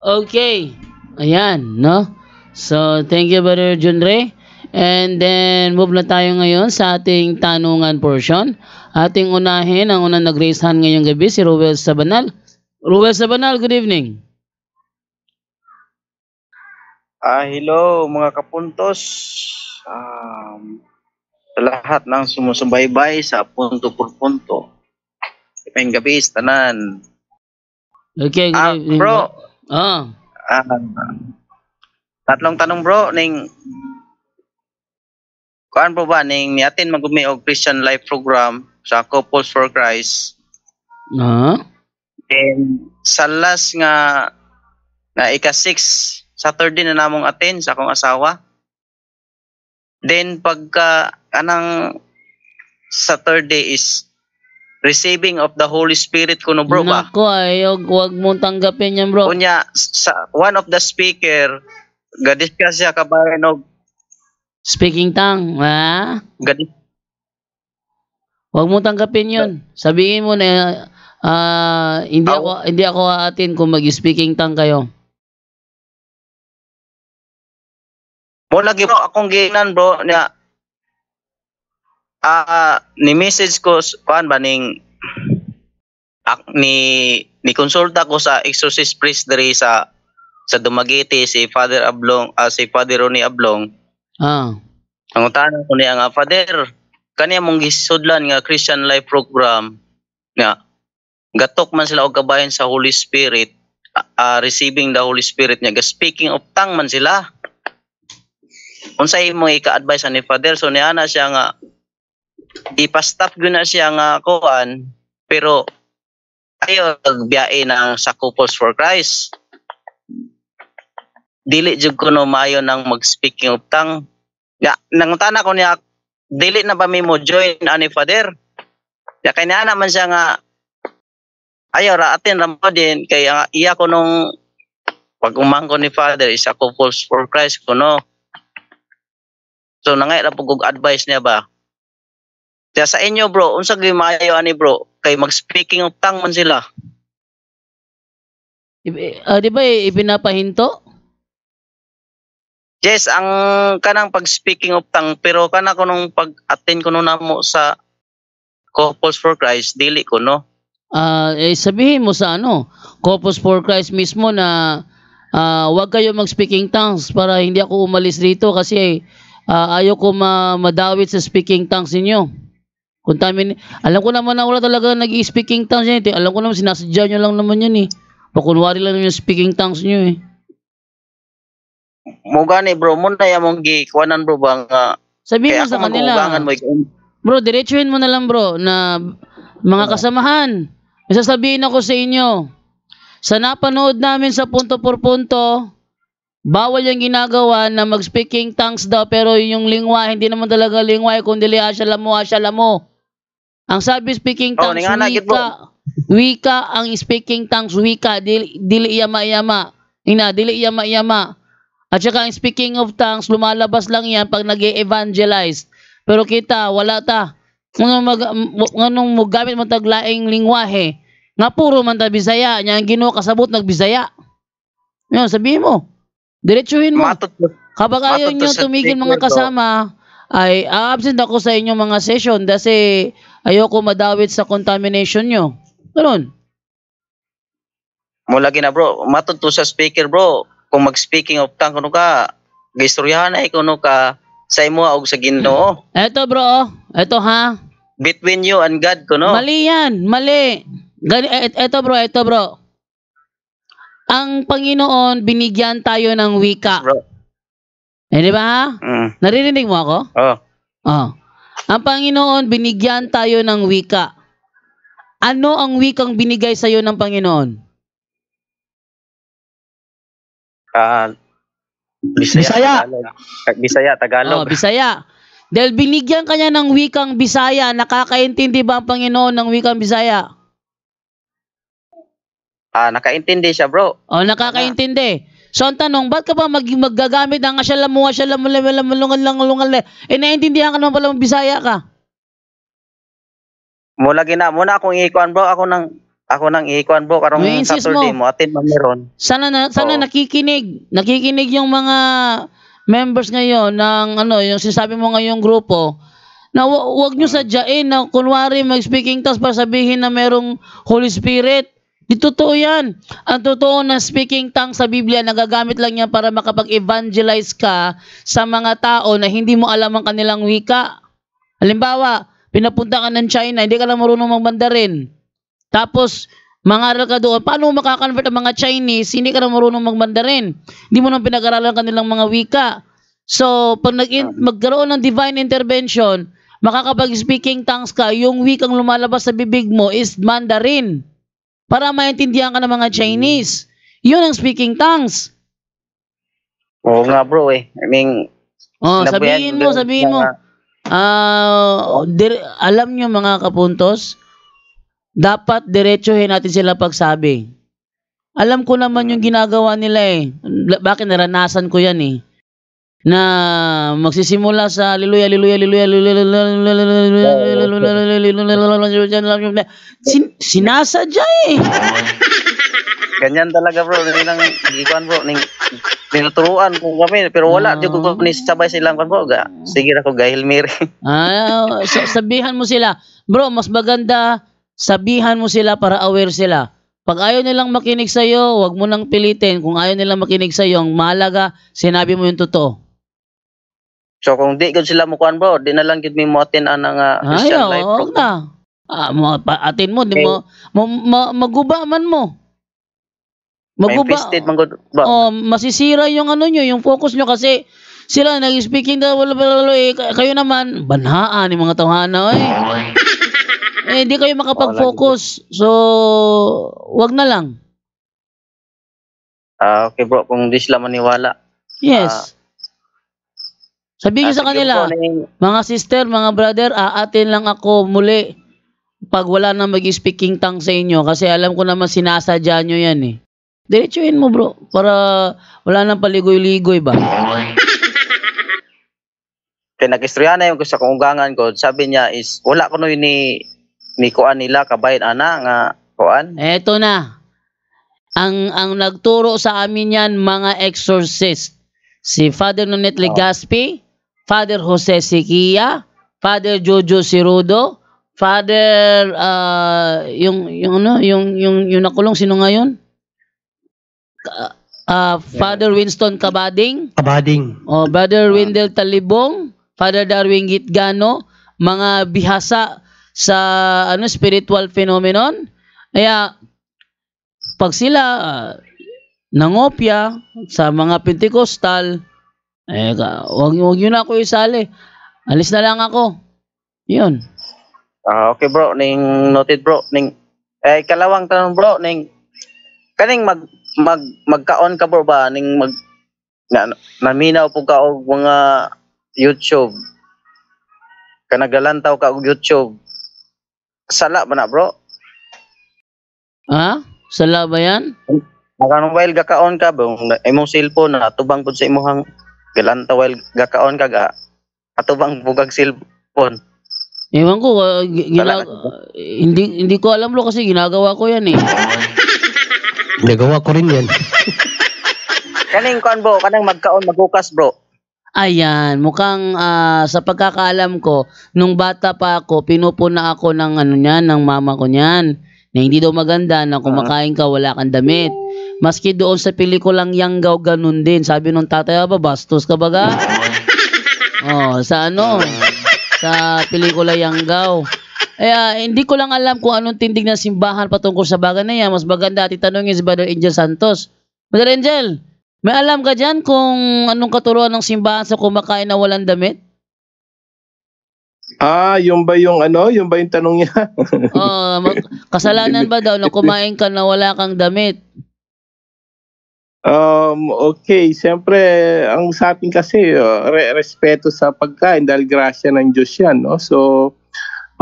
Okay. Ayan, no? So, thank you, Brother Junre. And then, move na tayo ngayon sa ating tanungan portion. Ating unahin, ang unang nag-raise hand ngayong gabi, si Ruel Sabanal. Ruel Sabanal, good evening. Hello mga kapuntos. Sa lahat ng sumusubaybay sa punto por punto. Ipeng gabi tanan. Okay, good evening. Bro. Ah. Tatlong tanong bro ning kuan po ba ning niatin magumi og Christian Life Program sa Couples for Christ. And sa last nga ika-6 Saturday na namong attend sa akong asawa. Then pagka anang Saturday is receiving of the Holy Spirit kuno bro ba? Nako, wag mong tanggapin yan bro. Kunya sa one of the speaker gadiscuss siya kabayan og speaking tongue, ha? Wag mong tanggapin yun. Sabihin mo na hindi ako aatin kung mag-speaking tongue kayo. Mo lagi bro akong ginan bro niya ni message ko kuan ba ning ni konsulta ko sa exorcist priest diri sa Dumaguete si Father Ablong si Father Ronnie Ablong. Ang utana ko niya nga Father kaniya mong gisudlan nga Christian Life Program nga gatok man sila og kabayan sa Holy Spirit receiving the Holy Spirit niya speaking of tongue man sila. Unsay mo ika-advise ni Father so niya na siya nga ipastop gyud na siya nga kuan pero ayo biyae ng sa Couples for Christ dili jud kuno maayo nang mag-speaking of tongue ya nangutana ko niya dili na ba mi mo join ani Father ya kay niya naman siya nga ayo ra atin ra mo din kay iya ko nung pag umangko ni Father is a Couples for Christ kuno. So nangay ra pug advice niya ba? Kaya sa inyo bro, unsa gyud maayo ani bro? Kay mag-speaking of tongue man sila. Di ba ipinapahinto? Yes, ang kanang pag-speaking of tongue pero kana ko nung pag-attend ko nung namo sa Couples for Christ, dili ko no. Sabihin mo sa Couples for Christ mismo na wag kayo mag-speaking tongues para hindi ako umalis dito kasi ayaw ko madawit sa speaking tongues ninyo. Alam ko naman na wala talaga nag-i-speaking tongues yan. Alam ko naman sinasadya nyo lang naman yan eh. Pakunwari lang yung speaking tongues nyo eh. Mo gani bro, mo na yamong gikuanan bro bang sabihin mo sa kanila. Bro, diretsuhin mo na lang bro na mga kasamahan. May sasabihin ako sa inyo. Sa napanood namin sa punto por punto, bawal yung ginagawa na mag-speaking tongues daw pero yung lingwa, hindi naman talaga lingwa kundi asyalamo. Ang sabi speaking tongues, wika ang speaking tongues, wika, dili iyama-iyama. Dili iyama-iyama. At saka ang speaking of tongues, lumalabas lang yan pag nag-e-evangelize. Pero kita, wala ta. Nganong mo gamit mo taglaing lingwahe, nga puro man ta Bisaya, nya ang Ginoo kasabot nagbisaya. Yan, sabihin mo. Diretsuhin mo. Kapag ayaw nyo tumigil mga kasama, ay absent ako sa inyong mga session kasi ayoko madawit sa contamination nyo. Ganun. Mula gina bro, matod to sa speaker bro, kung mag-speaking of tongue kuno ka, gistoryahan ay kuno ka sa imo og sa Ginoo. Eto bro, eto ha. Between you and God kuno. Mali yan, mali. Eto bro. Ang Panginoon binigyan tayo ng wika. Bro. Di ba? Naririnig mo ako? Ang Panginoon binigyan tayo ng wika. Ano ang wikang binigay sa iyo ng Panginoon? Bisaya. Tagalog. Bisaya. Dahil binigyan kanya ng wikang Bisaya, nakakaintindi ba ang Panginoon ng wikang Bisaya? Nakaintindi siya bro. Nakakaintindi. So ang tanong, ba't ka ba maggagamit ng asyalamungal? Naintindihan ka naman pala Bisaya ka. Muna akong ikuan bro, ako nang ako nang ikuan bro karong Saturday mo atin man meron. Sana nakikinig yung mga members ngayon ng yung sinasabi mo ngayong grupo na wag nyo sadyain na kunwari mag-speaking tongues para sabihin na merong Holy Spirit. Di totoo yan. Ang totoo na speaking tongues sa Biblia, nagagamit lang yan para makapag-evangelize ka sa mga tao na hindi mo alam ang kanilang wika. Halimbawa, pinapunta ka ng China, hindi ka lang marunong mag-Mandarin. Tapos, mangaral ka doon. Paano mo makakonvert ang mga Chinese, hindi ka lang marunong mag-Mandarin? Hindi mo nang pinag-aralan kanilang mga wika. So, pag magkaroon ng divine intervention, makakapag-speaking tongues ka, yung wikang lumalabas sa bibig mo is Mandarin. Para maintindihan ka ng mga Chinese. Yun ang speaking tongues. Oo nga bro I mean, sabihin mo. Alam nyo mga kapuntos, dapat diretsuhin natin sila pagsabi. Alam ko naman yung ginagawa nila Bakit naranasan ko yan na magsisimula sa hallelujah, hallelujah, hallelujah, sinasadya Ganyan talaga bro, nilang ikuan bro, tinuturuan ko kami, pero wala, di ko ni sabay silang kan bro, sige ako gahil Mary. Sabihan mo sila, bro, mas maganda, sabihan mo sila para aware sila. Pag ayaw nilang makinig sa'yo, wag mo nang pilitin. Kung ayaw nilang makinig sa'yo, ang mahalaga, sinabi mo yung totoo. So kung di gud sila mo kuan bro, di na lang gid mi mo atin anang Christian life bro. Atin mo, di mo maguba man mo. Maguba. Masisira yung yung focus nyo kasi sila nag-speaking kayo naman banhaan yung mga tawhana hindi kayo makapag-focus. So wag na lang. Okay bro, kung di sila maniwala. Yes. Sabihin sa kanila, mga sister, mga brother, aatin lang ako muli pag wala na mag-speaking tongue sa inyo kasi alam ko naman sinasadya nyo yan Diretsuhin mo bro, para wala nang paligoy-ligoy ba? Kaya nag-istorya na yung sa kungangan ko, sabi niya is, wala ko ni kuan nila, kabayan nga kuan. Eto na. Ang nagturo sa amin yan, mga exorcist. Si Father Nonet Legaspi, Father Jose Siquia, Father Jojo Cirudo, Father yung nakulong sino ngayon? Father Winston Cabading. Brother Wendell Talibong, Father Darwin Gitgano, mga bihasa sa spiritual phenomenon. Kaya pag sila nangopya sa mga Pentecostal, wag yun na ako isali. Alis na lang ako. Yun. Okay bro, noted bro. Kalawang tanong bro, kaning magkaon ka bro ba naminaw po ka og mga YouTube. Kanagalantaw ka og YouTube. Sala ba na bro? Sala ba yan? Makanong while gakaon ka ba imong cellphone na atubang pud sa imong galantaw while gakaon ka atubang bugag cellphone. Ewan ko, hindi ko alam bro kasi ginagawa ko yan Nagawa ko rin yan. Kaning kuan bro, kanang magkaon magukas bro. Ayan, mukhang sa pagkakaalam ko, nung bata pa ako, pinupuna ako ng ng mama ko niyan. Na hindi daw maganda na kumakain ka, wala kang damit. Maski doon sa pelikulang Yanggaw, ganun din. Sabi nung tatay, bastos ka baga? Sa pelikula Yanggaw. Hindi ko lang alam kung anong tindig ng simbahan patungkol sa bagay na yan. Mas maganda at itanongin si Brother Angel Santos. Brother Angel, may alam ka dyan kung anong katuruan ng simbahan sa kumakain na walang damit? Yung ba yung tanong niya? Kasalanan ba daw na kumain ka na wala kang damit? Okay, siyempre ang sa atin kasi respeto sa pagkain dahil grasya ng Diyos yan, no? So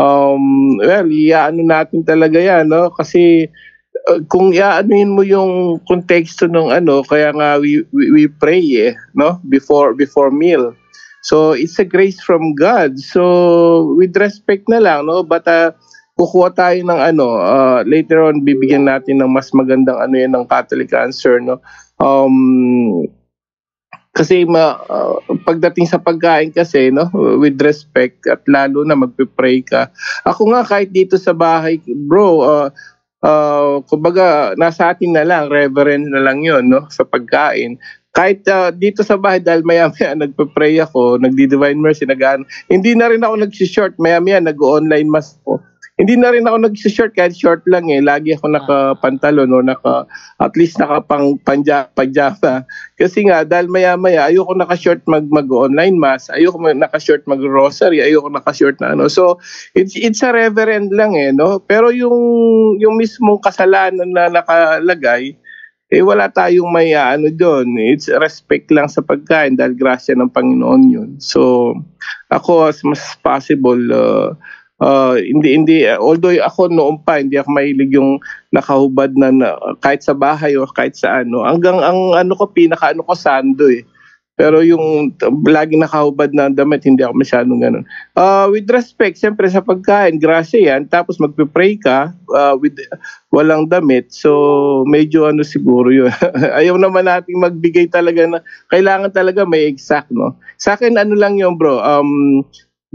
iaano natin talaga yan, no? Kasi kung iaanuhin mo yung konteksto ng kaya nga we pray no? Before meal. So it's a grace from God. So with respect na lang, no? But kukuha tayo ng later on bibigyan natin ng mas magandang yan ng Catholic answer, no. Kasi pagdating sa pagkain kasi, no, with respect at lalo na magpe-pray ka. Ako nga kahit dito sa bahay, bro, kumbaga nasa atin na lang, reverend na lang 'yon, no, sa pagkain. Kahit dito sa bahay, dahil maya-maya nagpe-pray ako, nagdi-divine mercy, hindi na rin ako nag-short, maya-maya nag-online mass ako. Hindi na rin ako nag-short, kahit short lang lagi ako nakapantalon o at least pajama. Kasi nga, dahil maya-maya, ayoko naka-short mag-online mass, ayoko naka-short mag-rosary, ayoko naka-short na So, it's a reverend lang no? Pero yung mismong kasalanan na nakalagay, wala tayong may doon. It's respect lang sa pagkain dahil grasya ng Panginoon yun. So, ako as much as possible, hindi, although ako noon pa, hindi ako mahilig yung nakahubad na kahit sa bahay o kahit sa hanggang ang pinaka ko sando Pero yung laging nakahubad na damit, hindi ako masyadong ganun. With respect, siyempre sa pagkain, grasya yan. Tapos magpe-pray ka with walang damit. So, medyo siguro yun. Ayaw naman natin magbigay talaga na, kailangan talaga may exact, no? Sa akin, lang yun, bro.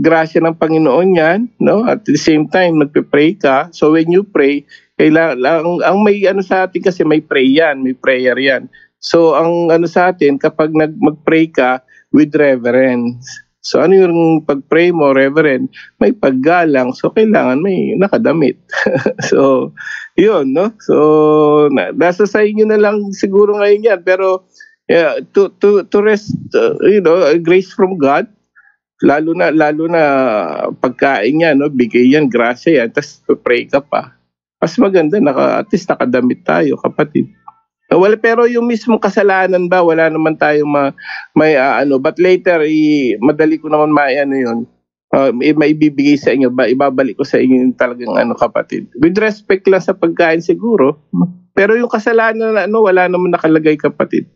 Grasya ng Panginoon yan, no? At the same time, magpe-pray ka. So, when you pray, kailangan, ang may sa atin kasi may pray yan, may prayer yan. So, ang sa atin, kapag mag-pray ka with reverence. So, yung pag-pray mo, reverend, may paggalang. So, kailangan may nakadamit. So, yun, no? So, nasa sa inyo na lang siguro ngayon yan. Pero, to rest, grace from God, lalo na pagkain yan, no? Bigay yan, grasya yan, tapos pray ka pa. Mas maganda, at least nakadamit tayo, kapatid. Well, pero yung mismong kasalanan ba, wala naman tayong but later madali ko naman yun. Maibibigay sa inyo, ibabalik ko sa inyo yung talagang kapatid. With respect lang sa pagkain siguro. Pero yung kasalanan na wala naman nakalagay, kapatid.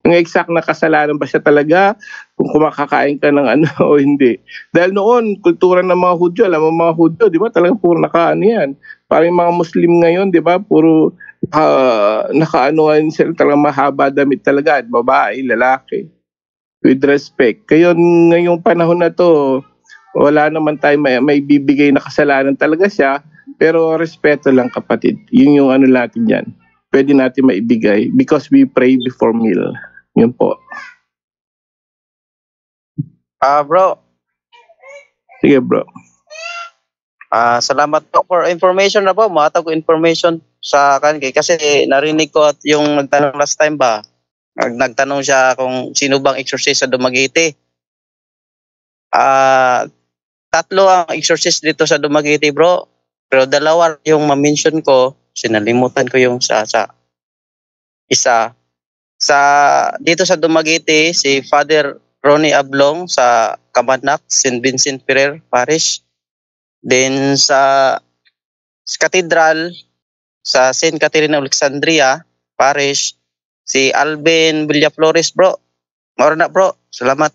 Yung exact na kasalanan ba siya talaga kung kumakakain ka ng o hindi. Dahil noon, kultura ng mga Hudyo, alam mo mga Hudyo, di ba talagang puro yan. Parang mga Muslim ngayon, di ba, puro sila talagang mahaba damit talaga, at babae, lalaki. With respect. Kaya ngayong panahon na to, wala naman tayo may bibigay na kasalanan talaga siya, pero respeto lang, kapatid. Yun yung natin yan. Pwede natin maibigay because we pray before meal. Yun po. Bro. Sige, bro. Salamat po for information na po. Matag ko information sa kanila. Kasi narinig ko at yung nagtanong last time ba, nagtanong siya kung sino bang exorcist sa Dumaguete. 3 ang exorcist dito sa Dumaguete, bro. Pero 2 yung ma-mention ko, sinalimutan ko yung sa isa. Dito sa Dumaguete, si Father Ronnie Ablong sa Kamanak, St. Vincent Ferrer Parish. Then sa Cathedral, sa St. Catherine Alexandria Parish, si Alvin Villaflores, bro. Maura na, bro. Salamat.